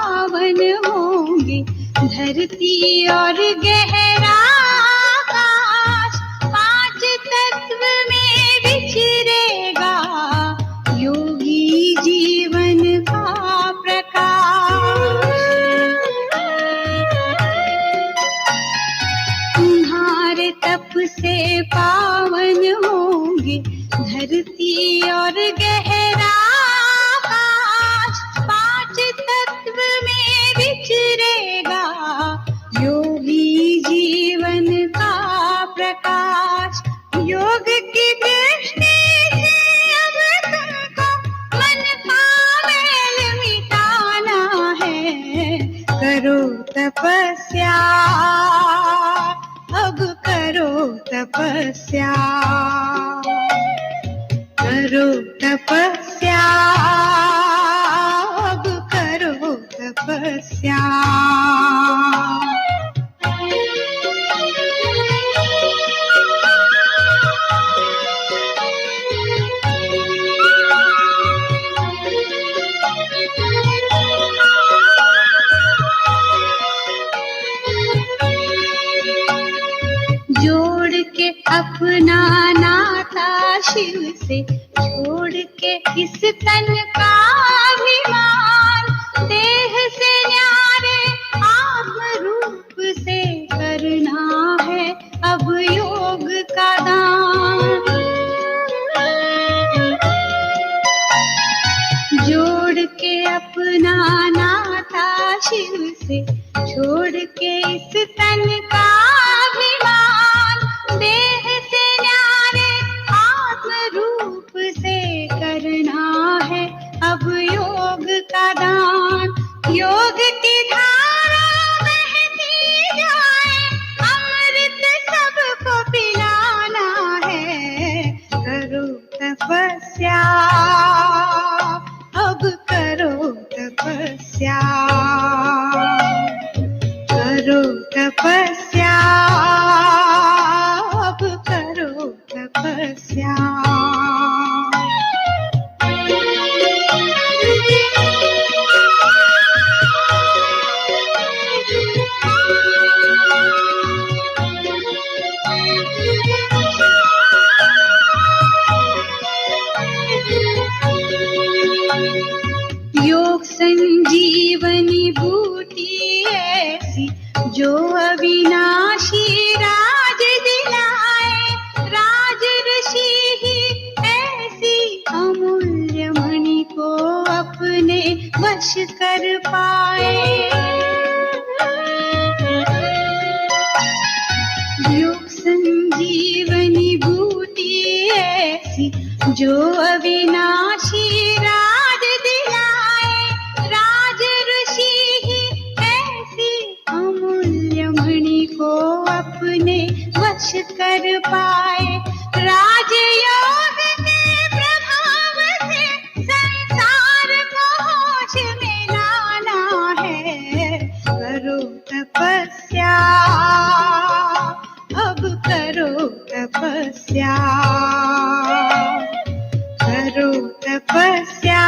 पावन होंगे, धरती और गहरा आकाश, पांच तत्व में विचरेगा योगी जीवन का प्रकाश। तुम्हारे तप से पावन होंगे, धरती और गहरा आकाश, पांच तत्व में विचरेगा योगी जीवन का प्रकाश। योग की दृष्टि से अब तुमको मन का मैल मिटाना है, करो तपस्या, अब करो तपस्या, करो तपस्या, अब करो तपस्या। जोड़ के अपना नाता शिव से, छोड़ के इस तन का अभिमान, देह से न्यारे आत्म रूप से करना है अब योग का दान। जोड़ के अपना नाता शिव से, छोड़ के इस तन का अभिमान, देह से न्यारे आत्म रूप से करना है अब योग का दान। योग की धारा बहती जाए, अमृत सबको पिलाना है, करो तपस्या, अब करो तपस्या, करो तपस्या, अब करो तपस्या। योग संजीवनी बूटी ऐसी, जो अविनाशी राज दिलाए, राज ऋषि ही ऐसी अमूल्य मणि को अपने वश कर पाए। योग संजीवनी बूटी ऐसी, जो अविनाशी राज दिलाए, राज ऋषि ही ऐसी अमूल्य मणि को अपने वश कर पाए। राजयोग के प्रभाव से संसार को होश में लाना है, करो तपस्या, अब करो तपस्या, करो तपस्या,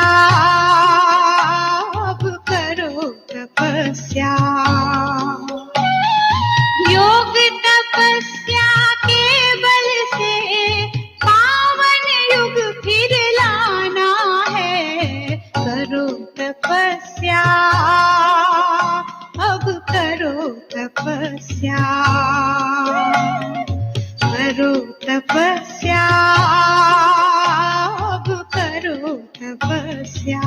अब करो तपस्या। योग तपस्या के बल से पावन युग फिर लाना है, करो तपस्या, अब करो तपस्या, करो तपस्या, अब करो तपस्या।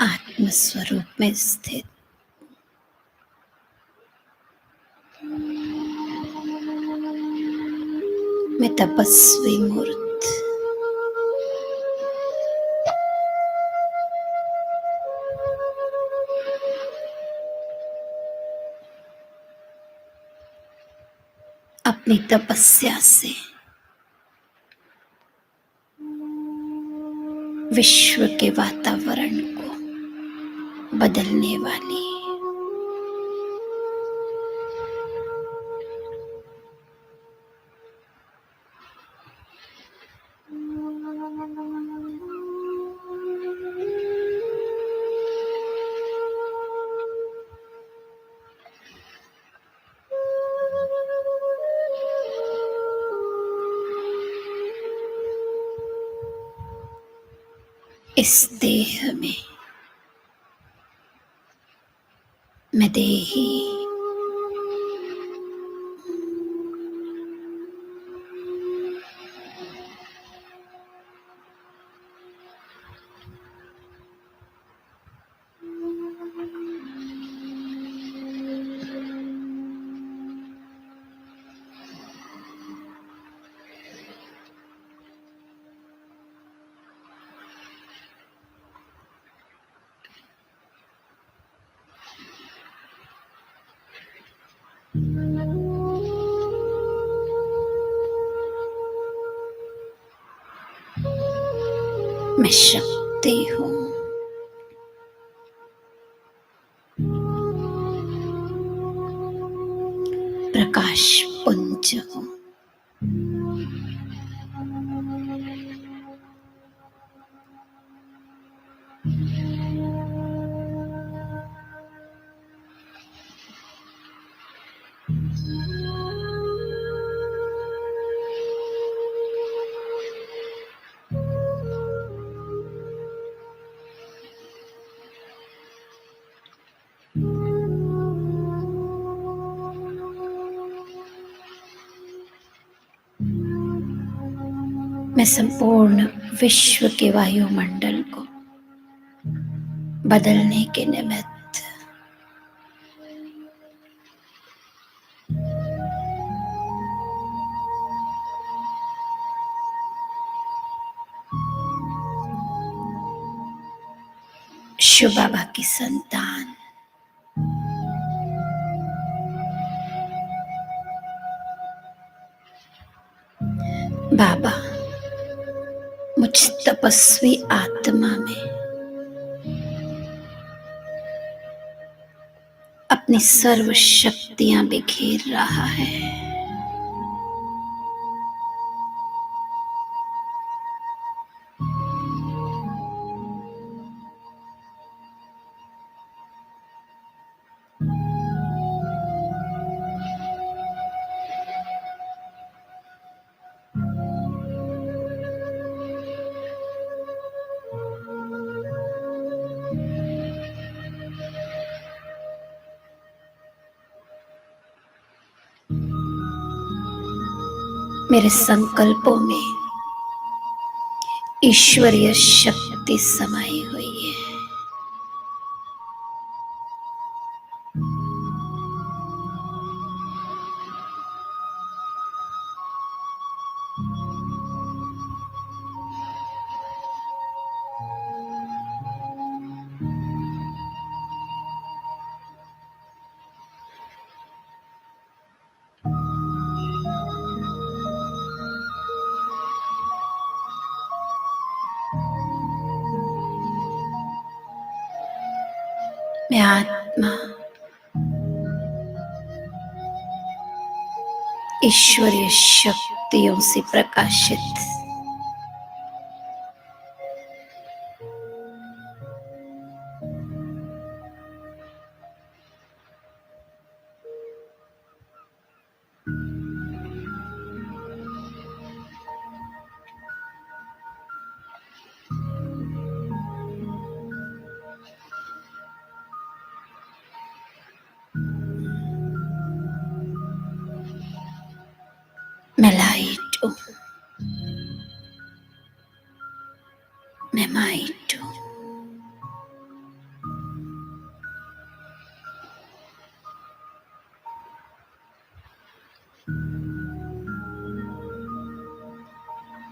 आत्म स्वरूप में स्थित मैं तपस्वी मूर्त अपनी तपस्या से विश्व के वातावरण को बदलने वाली इस देह में मैं देही मैं शक्ति हूँ। प्रकाश पुंज हूँ। मैं संपूर्ण विश्व के वायुमंडल को बदलने के निमित्त शिव बाबा की संतान बाबा मुझ तपस्वी आत्मा में अपनी सर्व शक्तियां बिखेर रहा है। मेरे संकल्पों में ईश्वरीय शक्ति समाई हुई है। मैं आत्मा ईश्वरीय शक्तियों से प्रकाशित मैं लाइट हूँ। मैं माइट हूँ।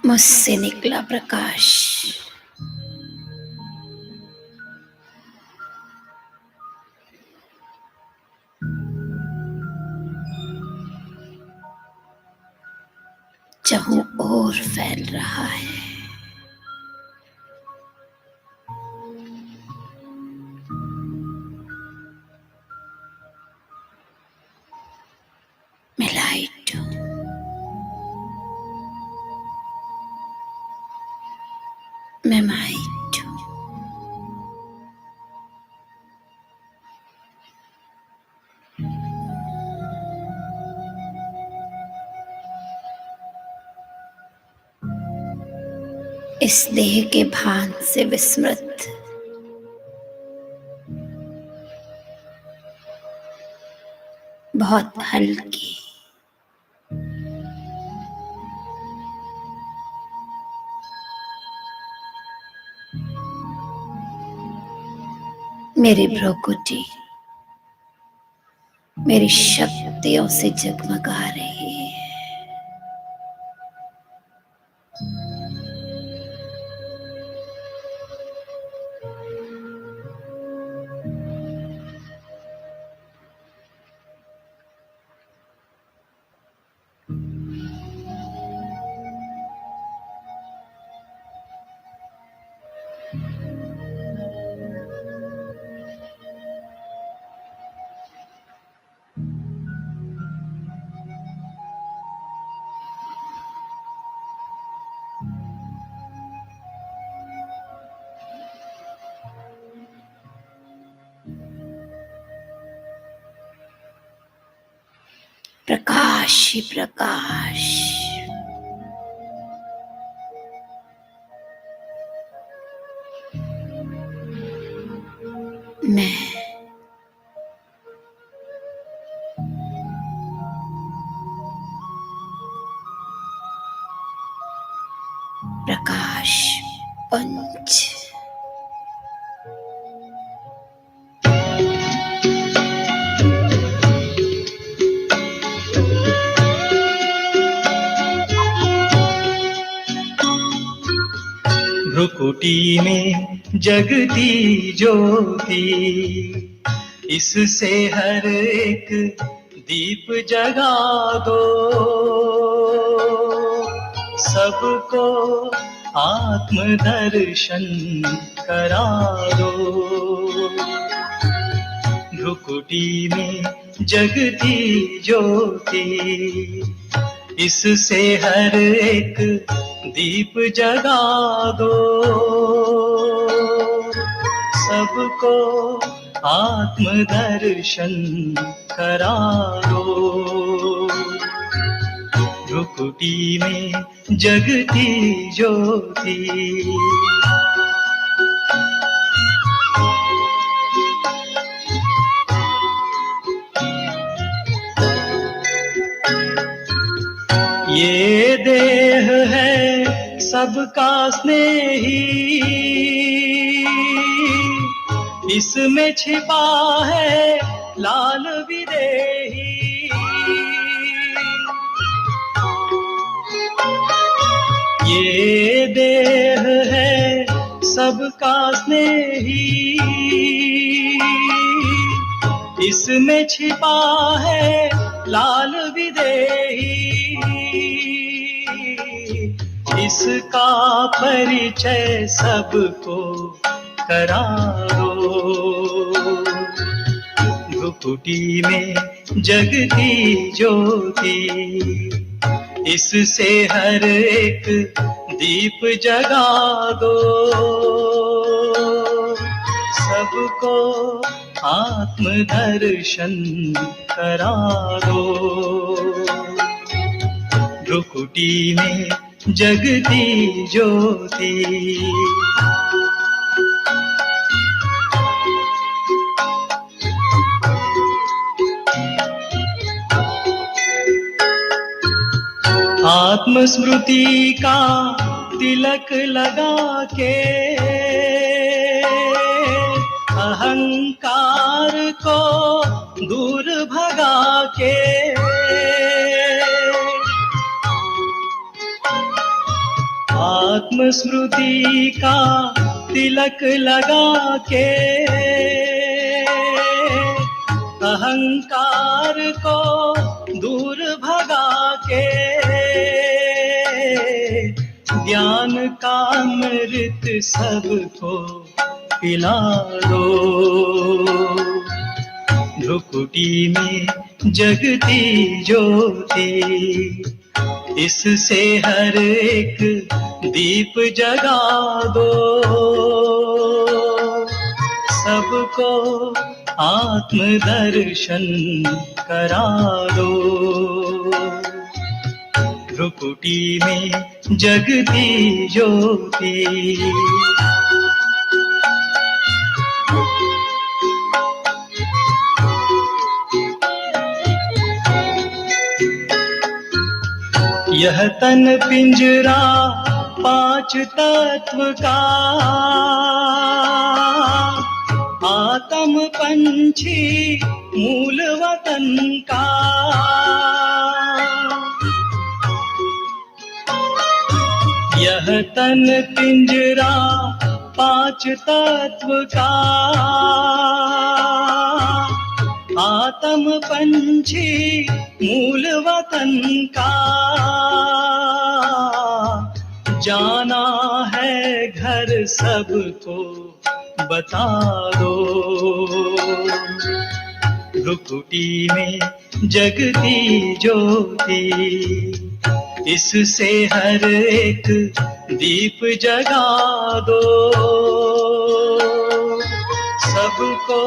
मुझसे निकला प्रकाश। चारों ओर फैल रहा है। मैं लाइट हूँ। मैं माइट हूँ। इस देह के भान से विस्मृत बहुत हल्की मेरी भ्रुकुटी मेरी शक्तियों से जगमगा रही है। प्रकाश ही प्रकाश। मैं प्रकाश पंच। भ्रुकुटी में जगती ज्योति, इससे हर एक दीप जगा दो, सबको आत्म दर्शन करा दो। भ्रुकुटी में जगती ज्योति, इससे हर एक दीप जगा दो, सबको आत्म दर्शन करा दो। भ्रुकुटी में जगती ज्योति। ये देह है सबका स्नेही, इसमें छिपा है लाल विदेही। ये देह है सबका स्नेही, इसमें छिपा है लाल विदेही। इसका परिचय सबको करा दो। भ्रुकुटी में जगती ज्योति, इससे हर एक दीप जगा दो, सबको आत्म दर्शन करा दो। भ्रुकुटी में जगती ज्योति। आत्म स्मृति का तिलक लगा के, अहंकार को दूर भगा के, आत्मस्मृति का तिलक लगा के अहंकार को दूर भगा के ज्ञान का अमृत सबको पिला दो। भ्रुकुटी में जगती ज्योति, इससे हर एक दीप जगा दो। सबको आत्मदर्शन करा दो। भ्रुकुटी में जगती ज्योति। यह तन पिंजरा पांच तत्व का, आत्म पंछी मूल वतन का। यह तन पिंजरा पांच तत्व का, आत्म पंछी मूल वतन का। जाना है घर सबको बता दो। भ्रुकुटी में जगती ज्योति, इससे हर एक दीप जगा दो। सबको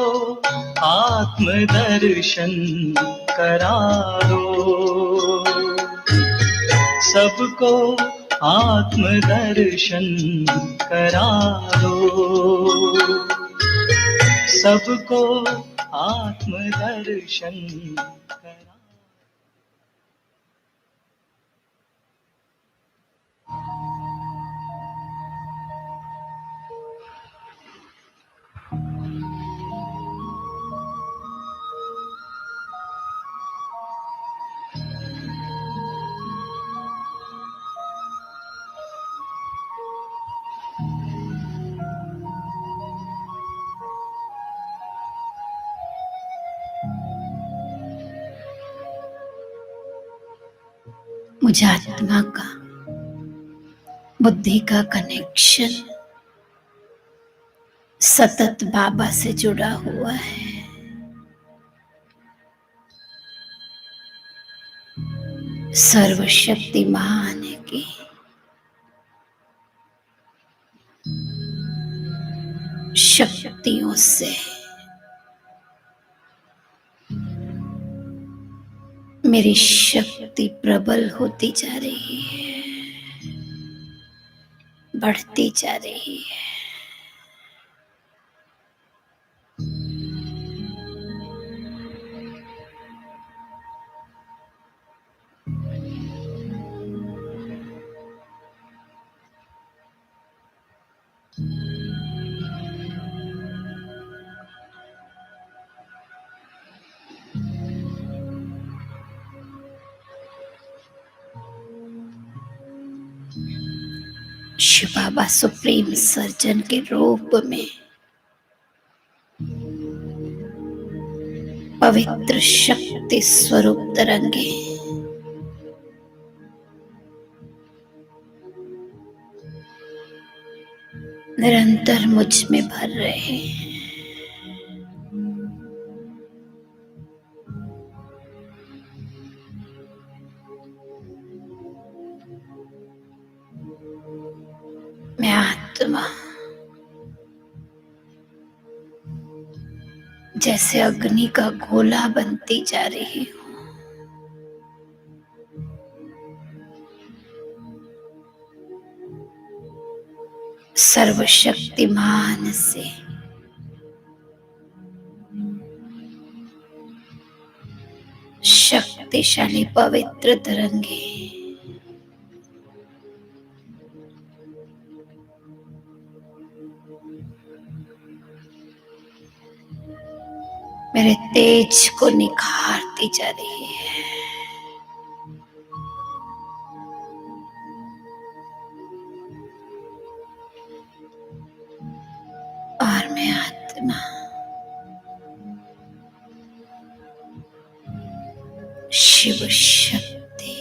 आत्मदर्शन करा दो। सबको आत्मदर्शन करा दो। सबको आत्मदर्शन करा। मुझे आत्मा का, बुद्धि का कनेक्शन सतत बाबा से जुड़ा हुआ है। सर्वशक्तिमान है कि शक्तियों से मेरी शक्ति प्रबल होती जा रही है, बढ़ती जा रही है। शिव बाबा सुप्रीम सर्जन के रूप में पवित्र शक्ति स्वरूप तरंगे निरंतर मुझ में भर रहे हैं। मैं आत्मा जैसे अग्नि का गोला बनती जा रही हूँ। सर्वशक्तिमान से शक्तिशाली पवित्र तरंगे मेरे तेज को निखारती जा रही है। मैं आत्मा शिव शक्ति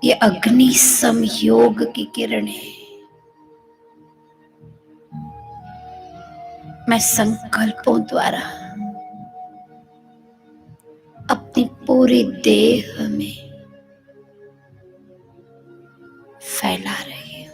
ये अग्नि समयोग की किरणें मैं संकल्पों द्वारा अपनी पूरी देह में फैला रही हूं।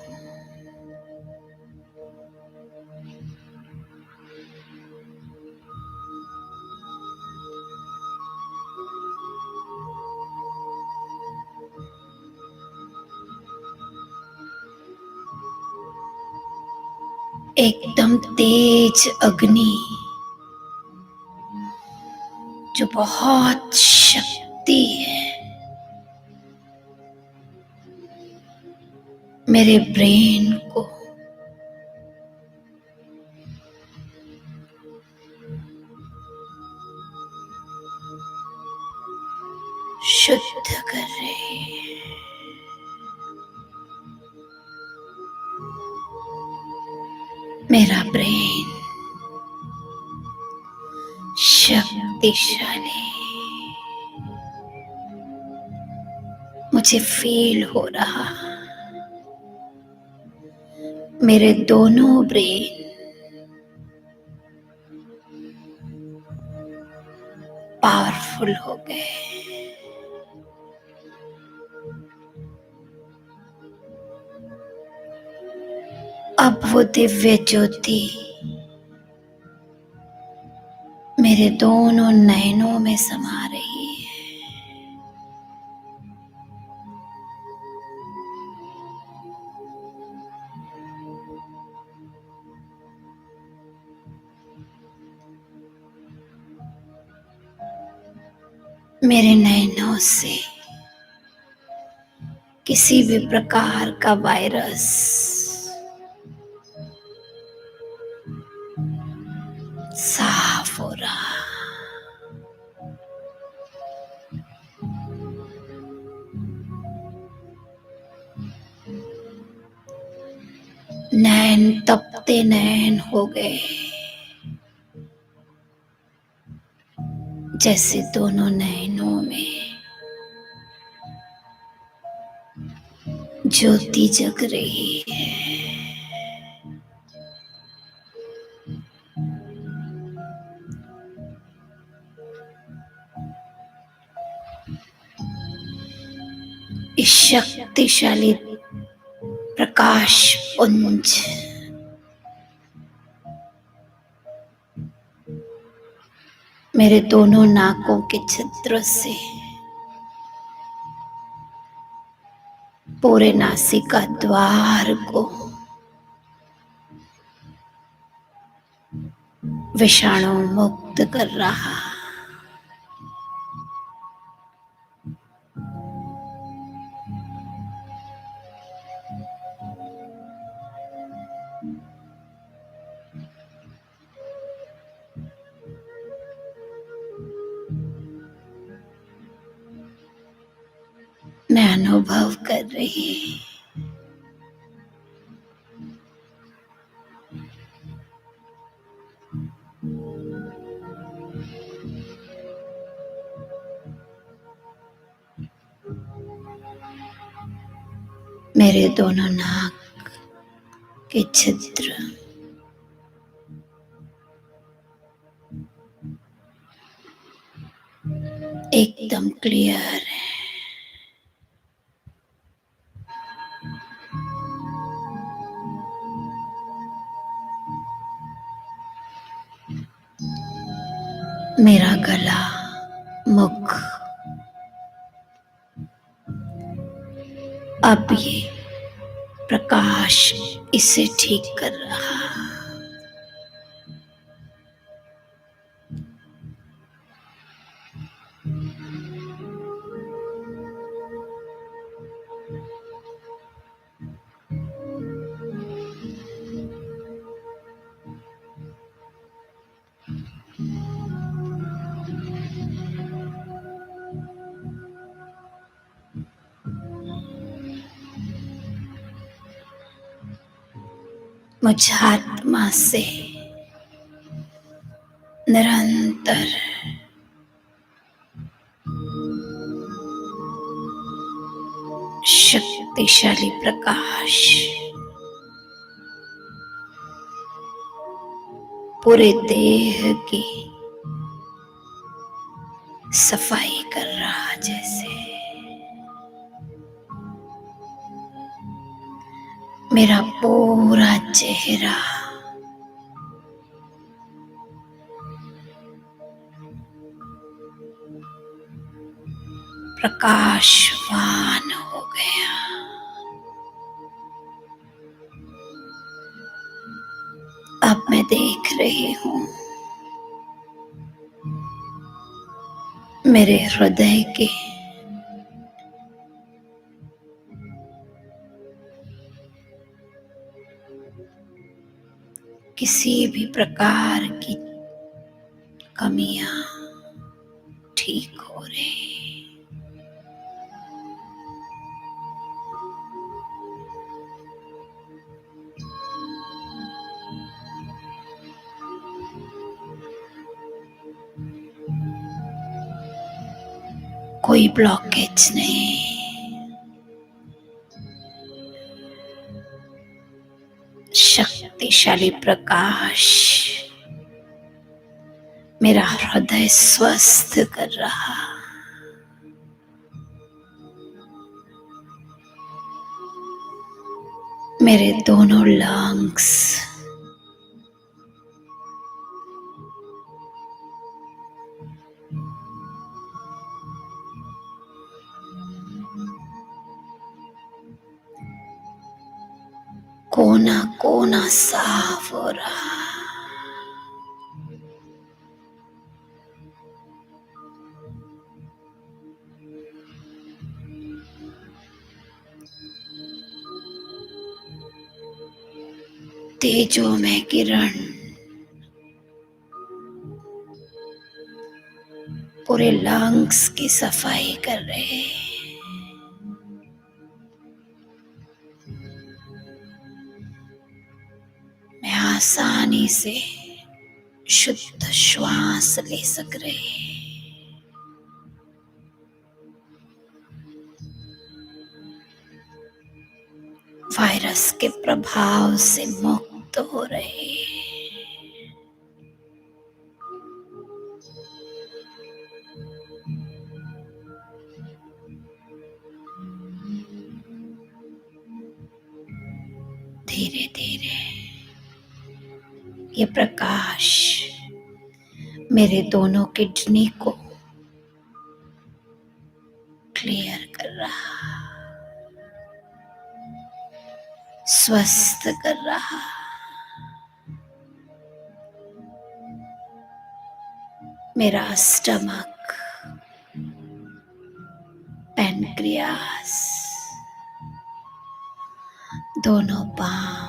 एकदम तेज अग्नि जो बहुत शक्ति है, मेरे ब्रेन को शुद्ध कर रही है। मेरा ब्रेन शक्तिशाली, मुझे फील हो रहा मेरे दोनों ब्रेन पावरफुल हो गए। अब वो दिव्य ज्योति मेरे दोनों नयनों में समा रही है। मेरे नयनों से किसी भी प्रकार का वायरस साफ हो रहा। नैन तपते नैन हो गए, जैसे दोनों नैनों में ज्योति जग रही है। इस शक्तिशाली प्रकाश पुंज मेरे दोनों नाकों के छिद्रों से पूरे नासिका द्वार को विषाणु मुक्त कर रहा। मैं अनुभव कर रही मेरे दोनों नाक के छिद्र एकदम क्लियर है। मेरा गला, मुख अब ये प्रकाश इसे ठीक कर रहा। मुझ आत्मा से निरंतर शक्तिशाली प्रकाश पूरे देह की सफाई कर रहा, जैसे मेरा पूरा चेहरा प्रकाशवान हो गया। अब मैं देख रही हूं मेरे हृदय के किसी भी प्रकार की कमियां ठीक हो रही। कोई ब्लॉकेज नहीं, शक्तिशाली प्रकाश मेरा हृदय स्वस्थ कर रहा। मेरे दोनों लंग्स कोना कोना साफ हो रहा। तेजोमय किरण पूरे लंग्स की सफाई कर रहे। मैं आसानी से शुद्ध श्वास ले सक रही। वायरस के प्रभाव से मुक्त हो रहे। धीरे धीरे ये प्रकाश मेरे दोनों किडनी को क्लियर कर रहा, स्वस्थ कर रहा। मेरा स्टमक, पैनक्रियास, दोनों पांव,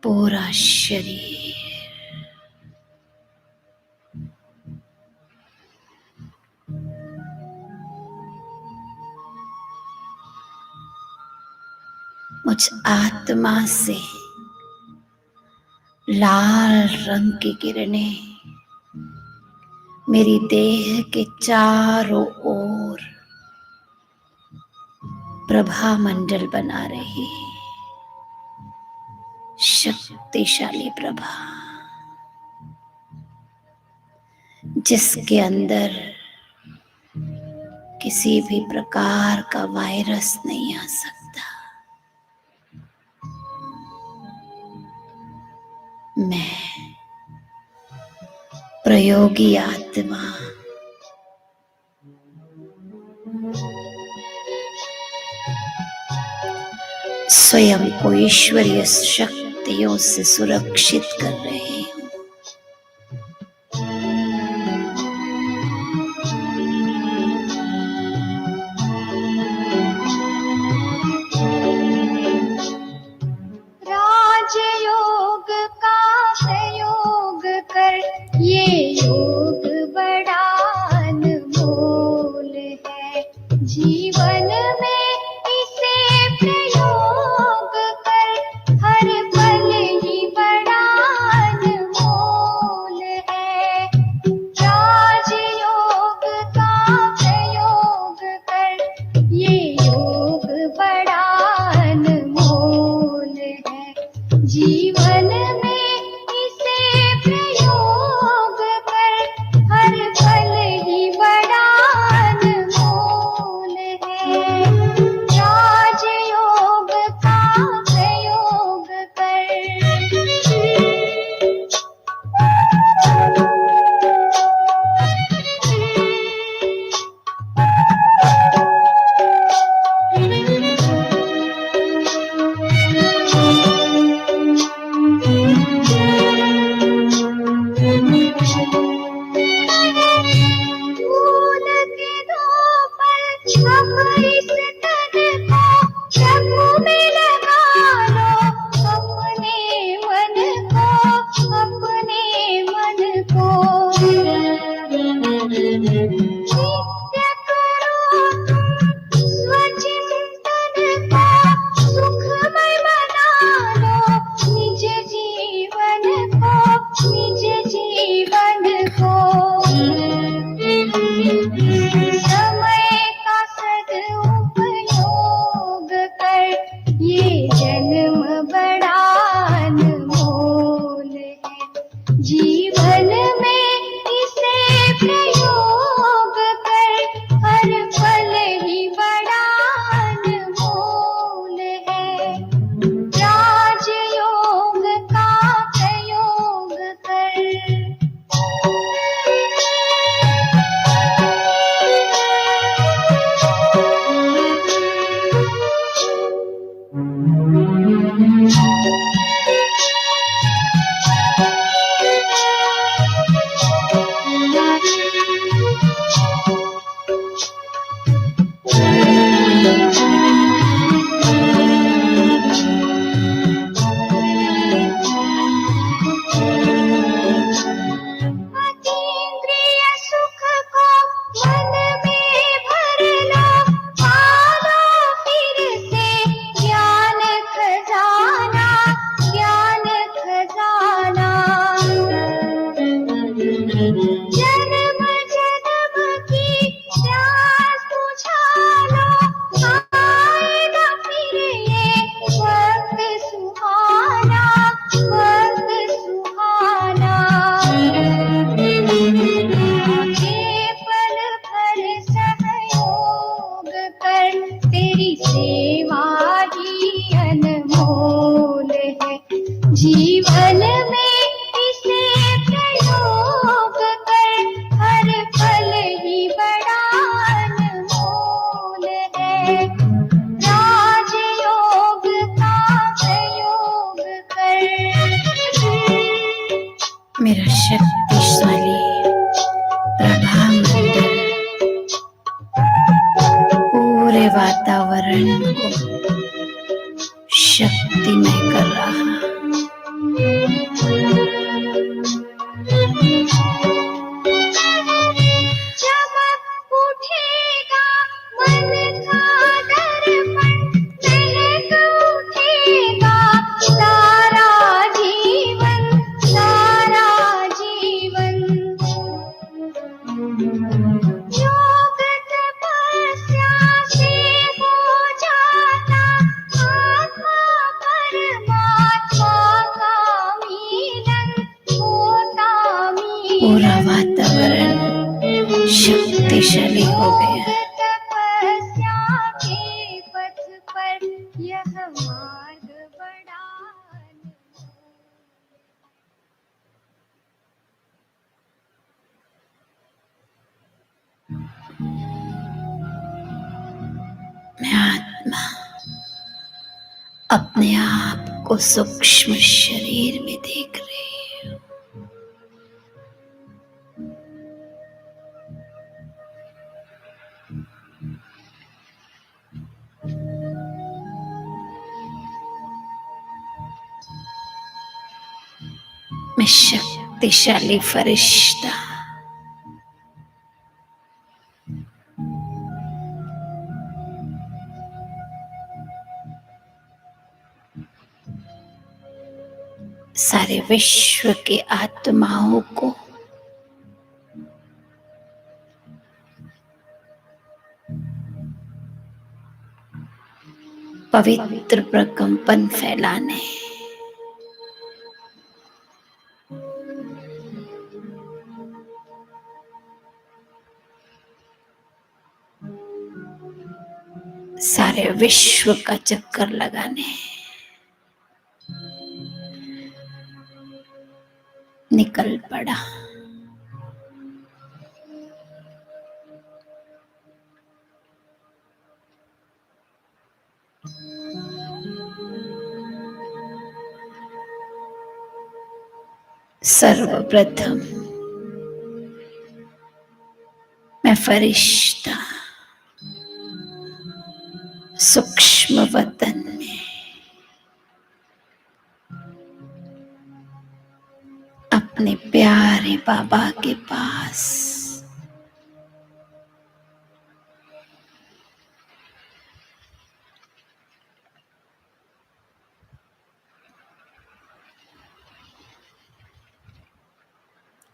पूरा शरीर मुझ आत्मा से लाल रंग की किरणें मेरी देह के चारों ओर प्रभा मंडल बना रही। शक्तिशाली प्रभा जिसके अंदर किसी भी प्रकार का वायरस नहीं आ सकता। मैं प्रयोगी आत्मा स्वयं को ईश्वरीय शक्तियों से सुरक्षित कर रही हूँ। राजयोग का प्रयोग कर ये योग बड़ा अनमोल है। जीवन में इसे अब इस तन को प्रभु में लगा लो, अपने मन को, अपने मन को। नित्य करो स्वचिंतन को, सुखमय बना लो निज जीवन को, निज जीवन को। समय का सदुपयोग कर, ये जन्म बड़ा अनमोल है। जीवन में इसे प्रयोग कर, हर पल ही बड़ा अनमोल है। राजयोग का प्रयोग कर। अतीन्द्रिय सुख को मन में भर लो, पालो फिर से ज्ञान खजाना, ज्ञान खजाना। जन्म जन्म की प्यास बुझा लो, आएगा फिर ये वक्त सुहाना, वक्त सुहाना। आगे पल भर सहयोग कर, तेरी सेवा ही अनमोल है। जीवन में इसे प्रयोग कर, हर पल ही बड़ा अनमोल है। राजयोग का प्रयोग कर। मेरा शक्तिशाली प्रभामंडल पूरे वातावरण को शक्तिमय कर रहा। चमक उठेगा मन का दर्पण, महक उठेगा सारा जीवन, सारा जीवन। योग तपस्या से हो जाता आत्मा परमात्मा का मिलन, होता मिलन। पूरा वातावरण शक्तिशाली हो गया। तपस्या के पथ पर यह मार्ग बड़ा मैं आत्मा अपने आप को सूक्ष्म शरीर में देख रही हूँ। मैं शक्तिशाली फरिश्ता सारे विश्व के आत्माओं को पवित्र प्रकंपन फैलाने, सारे विश्व का चक्कर लगाने निकल पड़ा। सर्वप्रथम मैं फरिश्ता सूक्ष्म वतन में अपने प्यारे बाबा के पास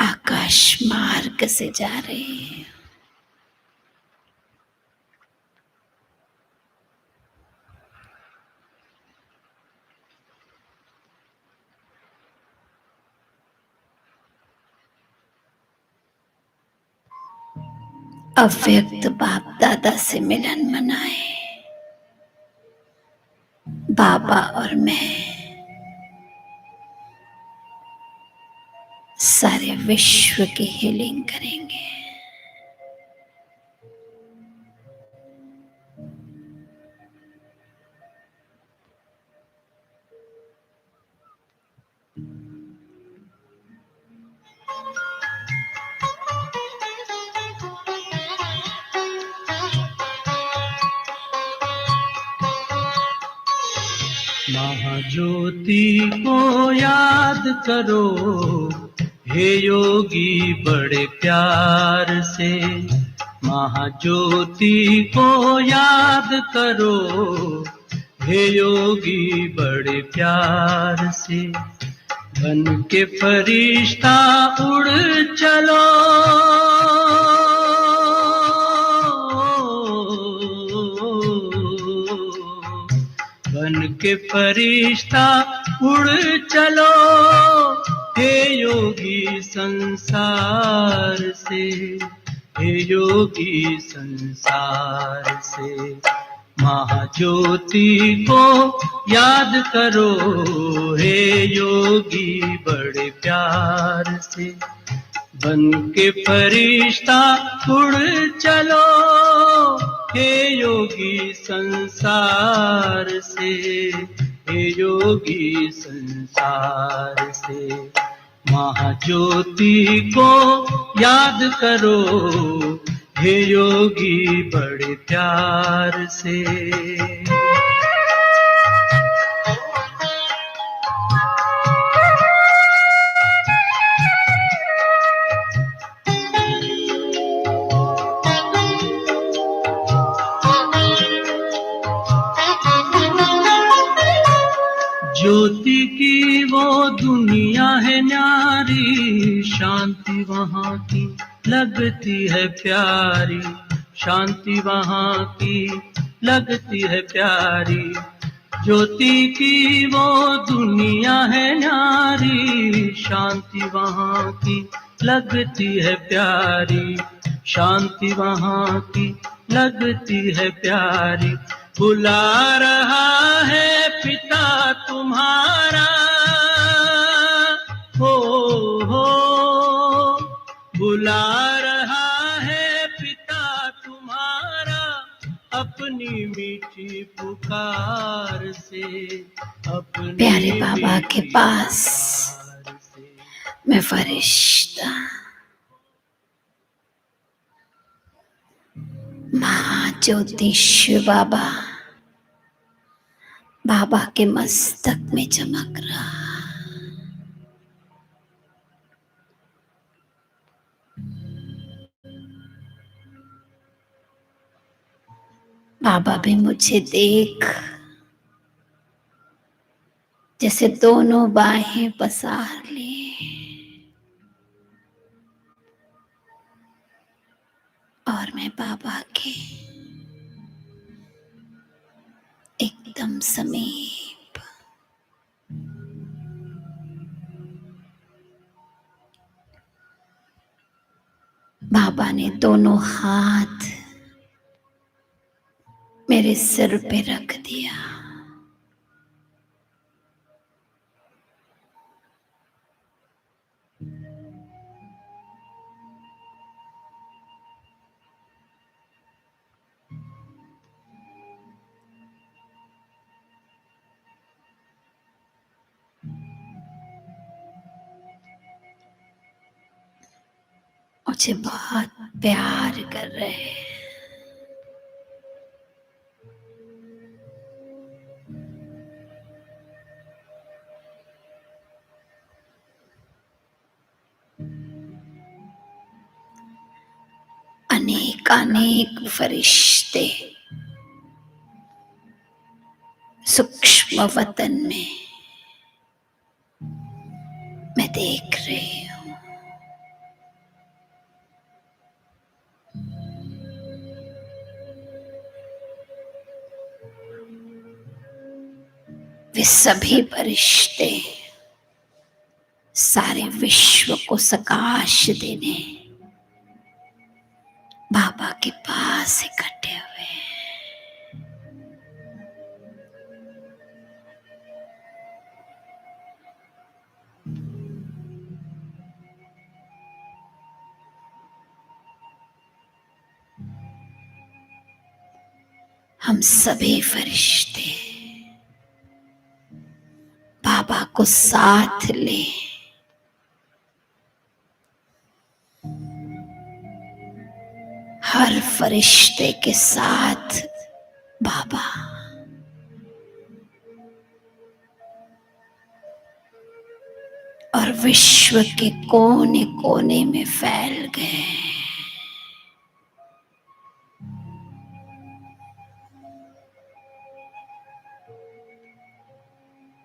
आकाश मार्ग से जा रहे हैं। अव्यक्त बाप दादा से मिलन मनाए। बाबा और मैं सारे विश्व की हीलिंग करेंगे। महाज्योति को याद करो, हे योगी बड़े प्यार से। महाज्योति को याद करो, हे योगी बड़े प्यार से। बन के फरिश्ता उड़ चलो, बन के फरिश्ता उड़ चलो, हे योगी संसार से, हे योगी संसार से। महाज्योति को याद करो, हे योगी बड़े प्यार से। बन के फरिश्ता उड़ चलो, हे योगी संसार से, हे योगी संसार से। महाज्योति को याद करो, हे योगी बड़े प्यार से। ज्योति की वो दुनिया है न्यारी, शांति वहाँ की लगती है प्यारी, शांति वहाँ की लगती है प्यारी। ज्योति की वो दुनिया है न्यारी, शांति वहाँ की लगती है प्यारी, शांति वहाँ की लगती है प्यारी। बुला रहा है पिता तुम्हारा, हो बुला रहा है पिता तुम्हारा, अपनी मीठी पुकार से, अपनी प्यारे बाबा के मीठी पास पुकार से। मैं फरिश्ता महाज्योति शिव बाबा बाबा के मस्तक में चमक रहा। बाबा भी मुझे देख जैसे दोनों बाहें पसार लिए और मैं बाबा के एकदम समीप। बाबा ने दोनों हाथ मेरे सिर पे रख दिया। मुझे बहुत प्यार कर रहे हैं। अनेकानेक फरिश्ते सूक्ष्म वतन में मैं देख रही हूं। वे सभी फरिश्ते सारे विश्व को सकाश देने बाबा के पास इकट्ठे हुए हैं। हम सभी फरिश्ते बाबा को साथ ले हर फरिश्ते के साथ बाबा और विश्व के कोने कोने में फैल गए।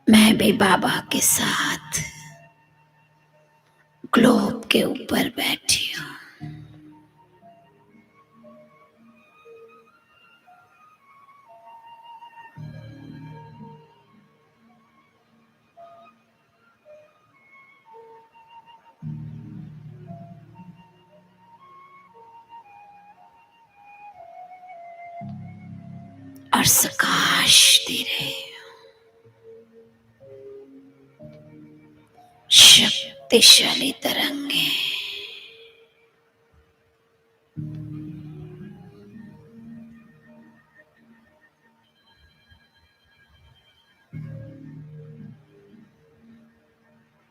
मैं भी बाबा के साथ ग्लोब के ऊपर बैठी हूं। और प्रकाश दे रहे हो। शक्तिशाली तरंगे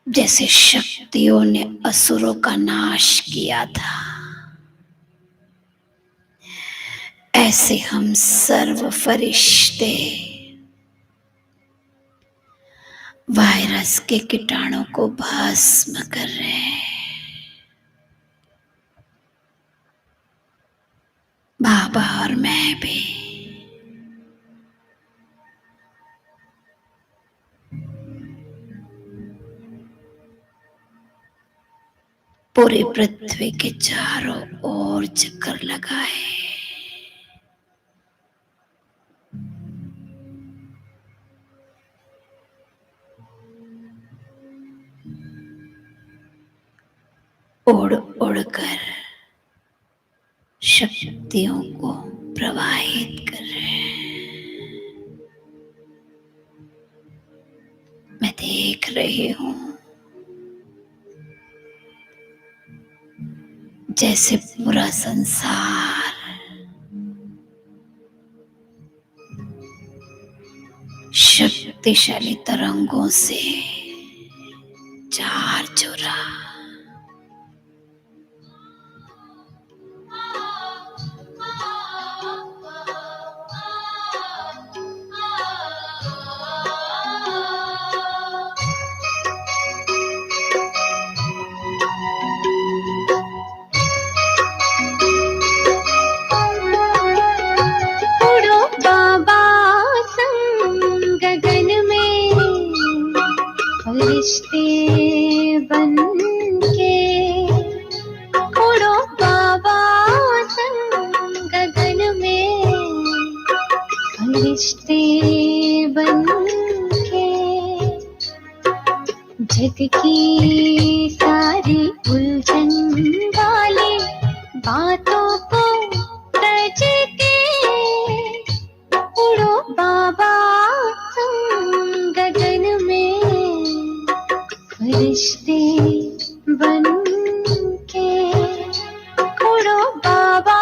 जैसे शक्तियों ने असुरों का नाश किया था, ऐसे हम सर्व फरिश्ते वायरस के कीटाणु को भस्म कर रहे हैं। बाबा और मैं भी पूरी पृथ्वी के चारों ओर चक्कर लगाए। उड़ उड़कर शक्तियों को प्रवाहित कर रहे हैं। मैं देख रही हूं जैसे पूरा संसार शक्तिशाली तरंगों से चार चुरा उड़ो बाबा संग गगन में फरिश्ते बन के। उड़ो बाबा संग गगन में फरिश्ते बन के। जग की सारी उलझन वाली बातों को तज के उड़ो बाबा संग गगन में फरिश्ते बन के। उड़ो बाबा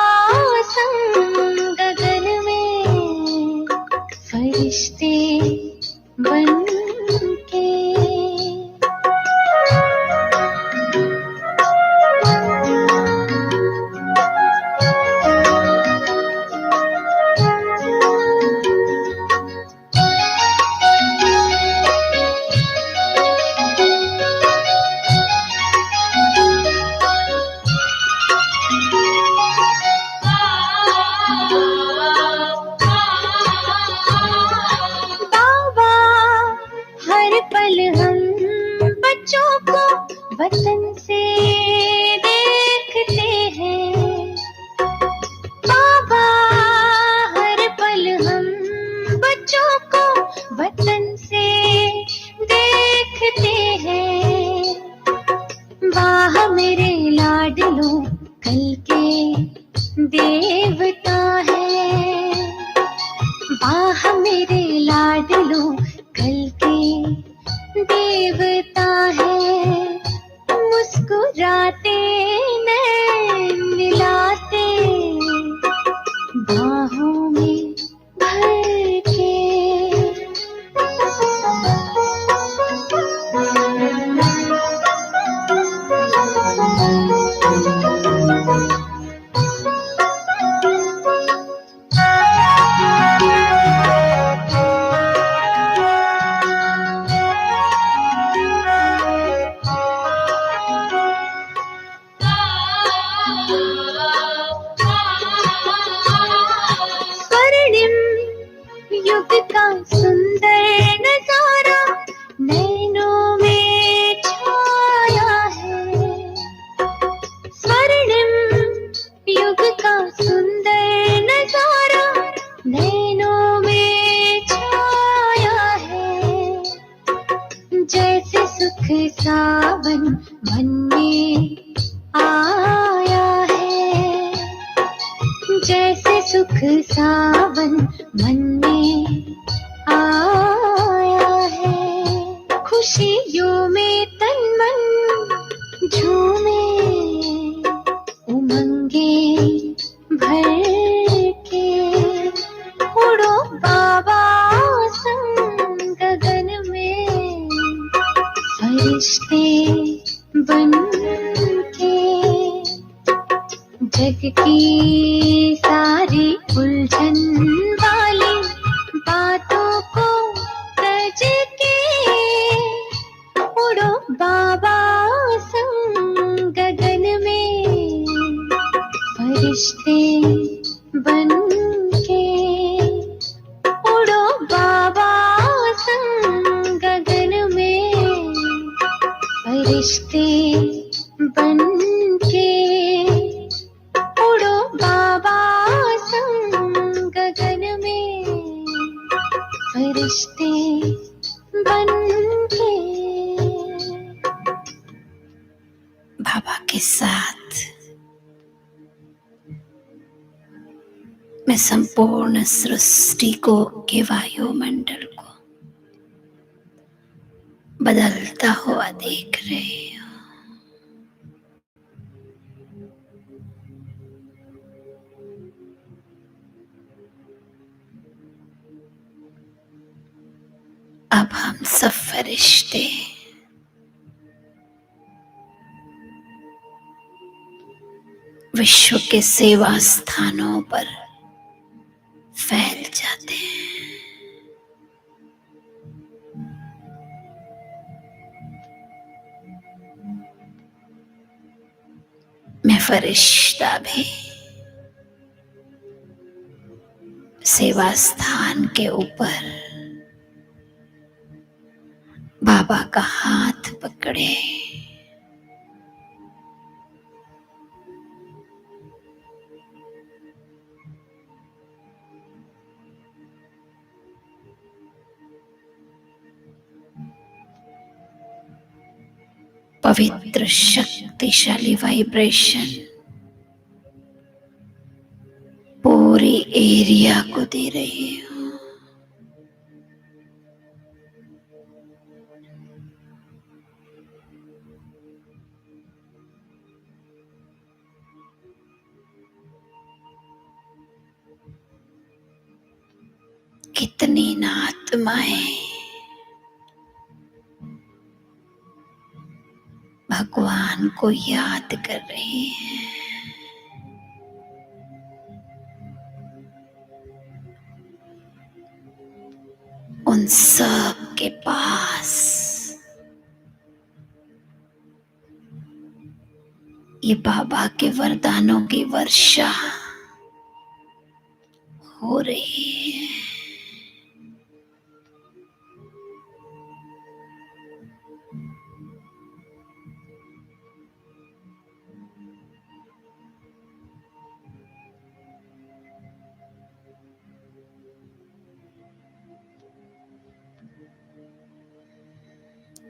संग गगन में फरिश्ते बन के। वतन से देखते हैं बाबा, हर पल हम बच्चों को वतन से देखते हैं। वाह मेरे लाडलो कल के देवता है, वाह मेरे लाडलो कल के देवता है। मुस्कुराते नैन मिलाते बाहों में भर के। स्वर्णिम युग का सुंदर नजारा नैनों में छाया है। स्वर्णिम युग का सुंदर नजारा नैनों में छाया है। जैसे सुख सावन मन में आया है, जैसे सुख सावन मन में आया है। खुशियों में तन मन झूमे उमंगे भर के। उड़ो बाबा संग गगन में फरिश्ते बन के। जग की सारी उलझन वाली बातों को तज के उड़ो बाबा संग गगन में फरिश्ते बन के। उड़ो बाबा संग गगन में फरिश्ते बन के। उड़ो बाबा संग गगन में फरिश्ते बन के। बाबा के साथ मैं संपूर्ण सृष्टि को के वायुमंडल को बदलता हुआ देख रही हूँ। अब हम सब फरिश्ते विश्व के सेवा स्थानों पर फैल जाते हैं। मैं फरिश्ता भी सेवा स्थान के ऊपर बाबा का हाथ पकड़े पवित्र शक्तिशाली वाइब्रेशन पूरी एरिया को दे रही हूँ। कितनी न आत्माएं भगवान को याद कर रही हैं। उन सब के पास ये बाबा के वरदानों की वर्षा हो रही है।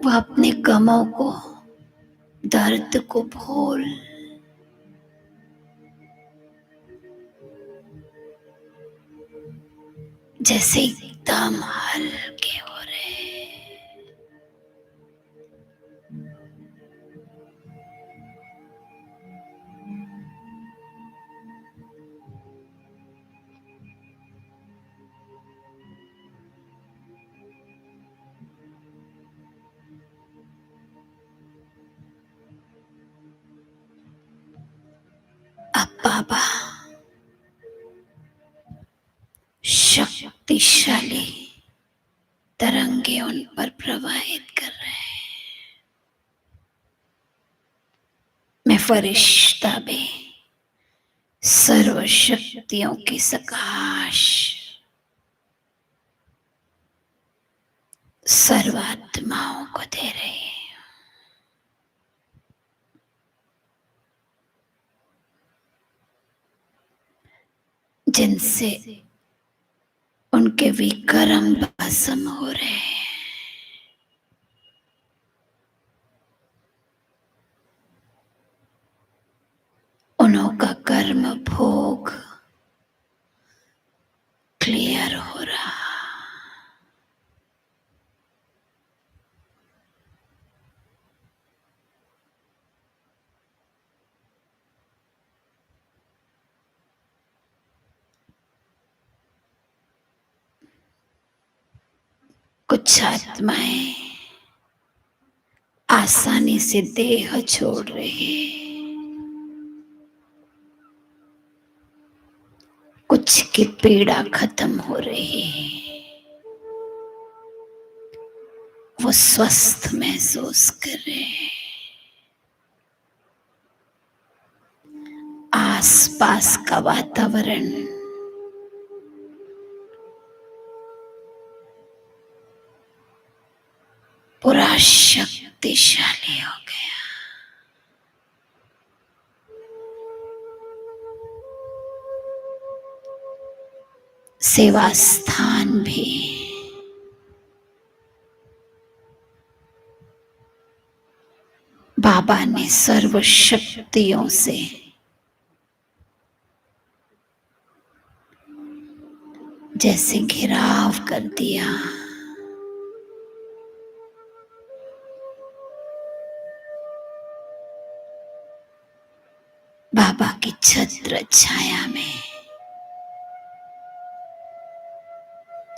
वो अपने गमों को, दर्द को भूल जैसे एकदम हल्के हो रहे। अब बाबा शक्तिशाली तरंगे उन पर प्रवाहित कर रहे हैं। मैं फरिश्ता भी सर्व शक्तियों की सकाश सर्वात्माओं को दे रही है। जिनसे उनके विकर्म भस्म हो रहे हैं। उनका कर्म भोग क्लियर हो रहा। कुछ आत्माएं आसानी से देह छोड़ रही है। कुछ की पीड़ा खत्म हो रही है। वो स्वस्थ महसूस कर रहे हैं। आसपास का वातावरण पूरा शक्तिशाली हो गया। सेवा स्थान भी बाबा ने सर्व शक्तियों से जैसे घिराव कर दिया। बाबा की छत्र छाया में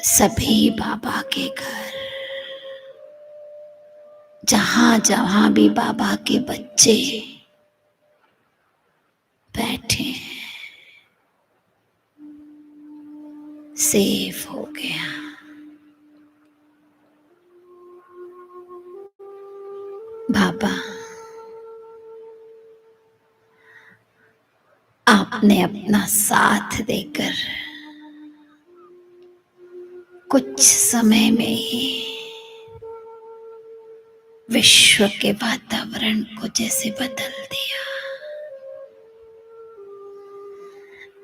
सभी बाबा के घर, जहां जहां भी बाबा के बच्चे बैठे हैं, सेफ हो गया। बाबा आपने अपना साथ देकर कुछ समय में ही विश्व के वातावरण को जैसे बदल दिया।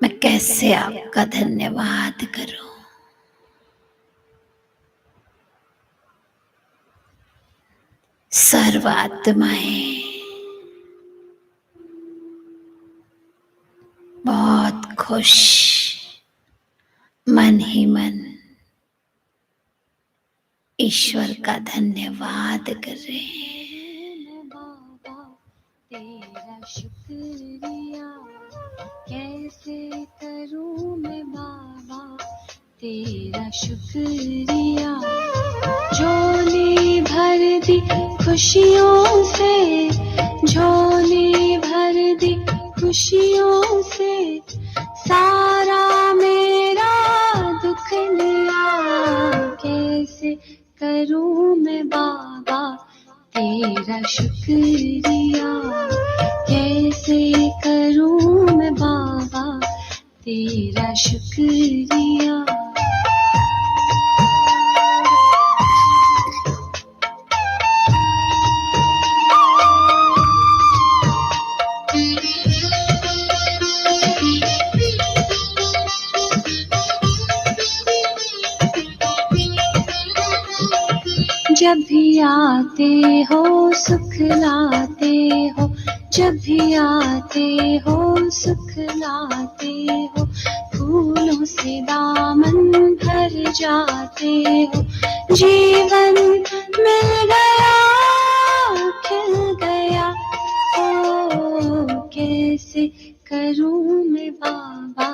मैं कैसे आपका धन्यवाद करूं। सर्व आत्माएं बहुत खुश मन ही मन ईश्वर का धन्यवाद कर रहे हैं। बाबा तेरा शुक्रिया कैसे करूं मैं बाबा तेरा शुक्रिया। झोली भर दी खुशियों से, झोली भर दी खुशियों से, सारा मेरा दुख लिया। कैसे करूं मैं बाबा तेरा शुक्रिया, कैसे करूं मैं बाबा तेरा शुक्रिया। जब भी आते हो सुख लाते हो, जब भी आते हो सुख लाते हो, फूलों से दामन भर जाते हो। जीवन मिल गया खिल गया, ओ कैसे करूं मैं बाबा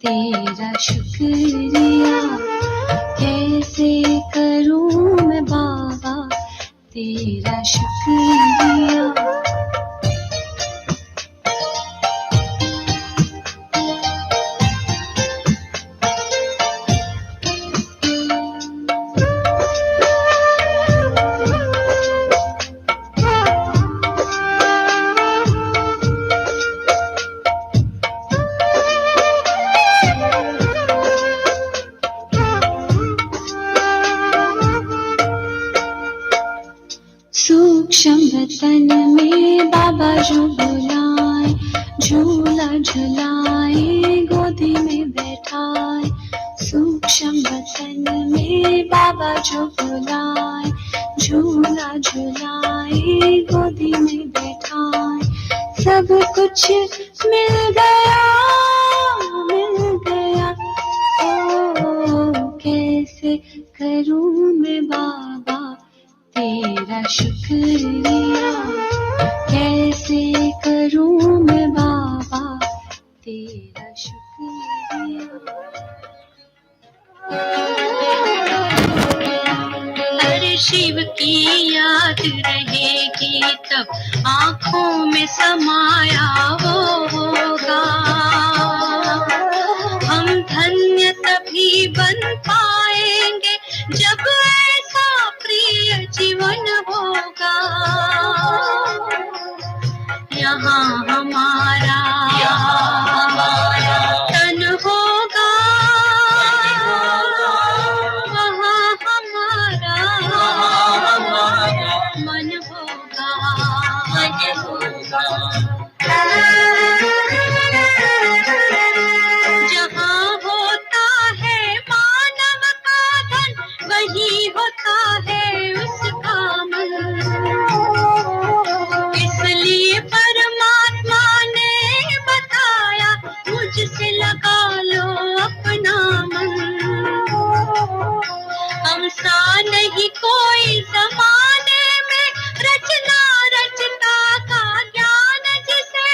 तेरा शुक्रिया, कैसे करूं मैं बाबा तेरा शुक्रिया। सूक्ष्म वतन में बाबा जो बुलाए, झूला झुलाए गोदी में बैठाए। सूक्ष्म वतन में बाबा जो बुलाए, झूला झुलाए गोदी में बैठाए। सब कुछ मिल गया मिल गया, ओ कैसे करूं मैं बाबा तेरा शुक्रिया, कैसे करूं मैं बाबा तेरा शुक्रिया। हर शिव की याद रहेगी तब आँखों में समाया वो होगा। हम धन्य तभी बन पाएंगे जब ऐसा प्रिय जीवन होगा। यहाँ हमारा तन होगा, वहाँ हमारा मन होगा। जहाँ होता है मानव का धन, वही होता है उसका मन। इसलिए परमात्मा ने बताया मुझसे लगा लो अपना मन। हम सा नहीं कोई जमाने में रचना रचता का ज्ञान जिसे,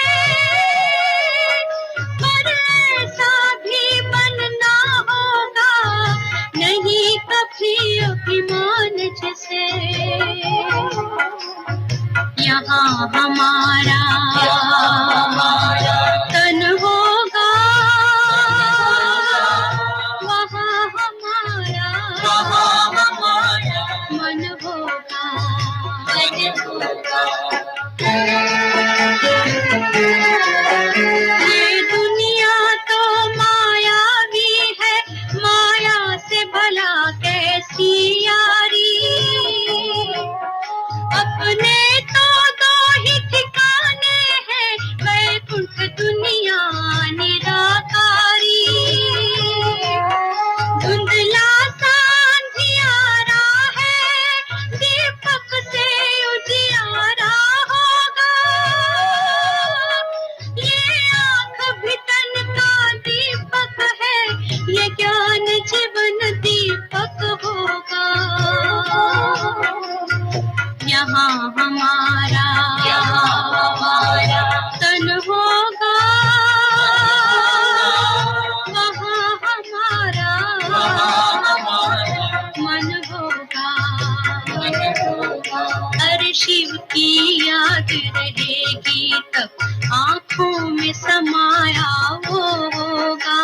पर ऐसा भी बनना होगा नहीं कभी अभिमान जिसे। यहाँ हमारा तन होगा, वहाँ हमारा मन होगा। ये दुनिया तो मायावी है, माया से भला कैसी यारी। अपने तो दो ही ठिकाने हैं, वैकुंठ दुनिया निराकारी। धुंधला सा अंधियारा है, दीपक से उजियारा होगा। ये आँख भी तन का दीपक है, ये ज्ञान जीवन दीपक होगा। यहाँ हमारा तन होगा, वहाँ हमारा मन होगा। हर शिव की याद रहेगी तब आँखों में समाया वो होगा।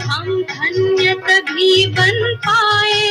हम धन्य तभी बन पाए